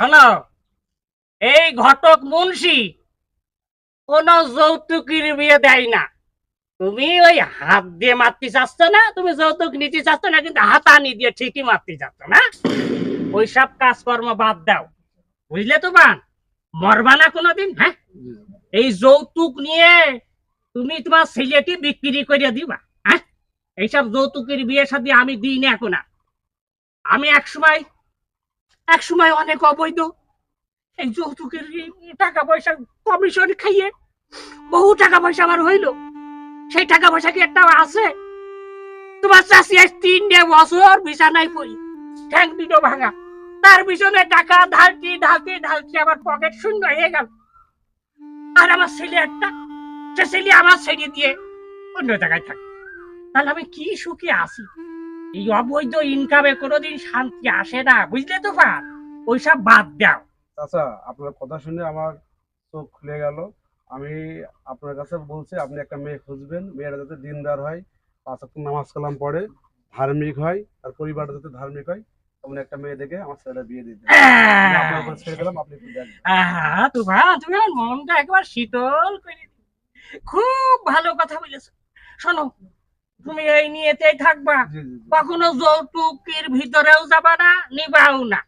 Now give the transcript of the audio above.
শোনো, এই ঘটক মুন্সি কোন যৌতুকের বিয়ে দেয় না। তুমি ওই হাত দিয়ে মারতে চাচ্ছ না, তুমি যৌতুক নিতে চাচ্ছ না, কিন্তু হাতানি দিয়ে ঠিকই মারতে চাচ্ছ না। ওইসব কাজকর্ম বাদ দাও, বুঝলে তোমার? মরবা না কোনোদিন। হ্যাঁ, এই যৌতুক নিয়ে তুমি তোমার ছেলেটি বিক্রি করে দিবা। হ্যাঁ, এইসব যৌতুকের বিয়ে শাদী আমি দিই না এখন। আমি এক সময় অনেক অবৈধ এই যৌতুকের টাকা পয়সা কমিশন খাইয়ে বহু টাকা পয়সা আমার হইলো। সেই টাকা পয়সা কি একটা আছে? তোমার চাষি আজ 3 বছর বিছানায় পড়ি, ঠ্যাং দুটো ভাঙা, তার পিছনে টাকা ঢালছি ঢালছি ঢালছি, আমার পকেট শূন্য হয়ে গেল। আর আমার ছেলে একটা, সে ছেলে আমার ছেড়ে দিয়ে অন্য জায়গায় থাকে। তাহলে আমি কি সুখে আছি? এই অবৈধ ইনকামে কোনোদিন শান্তি আসে না, বুঝলে তো? ওইসব বাদ দাও। চাচা, আপনার কথা শুনে আমার চোখ খুলে গেল। আমি আপনার কাছে বলছি, আপনি একটা মেয়ে খুঁজবেন, মেয়েরা যাতে দিনদার হয়, 5 ওয়াক্ত নামাজ কালাম পড়ে, ধার্মিক হয়, আর পরিবারটা যাতে ধার্মিক হয়, তেমন একটা মেয়ে দেখে আমার ছেলেটা বিয়ে দিতে। আমি আপনার উপর ছেড়ে দিলাম, আপনি একটু দেখবেন। তুমি আমার মনটা একবার শীতল করে দিলে। খুব ভালো কথা বলেছো। শোনো, তুমি এই নিয়েতেই থাকবা, জি জি জি। কখনো যৌতুকের ভিতরেও যাবা না, নিবাও না।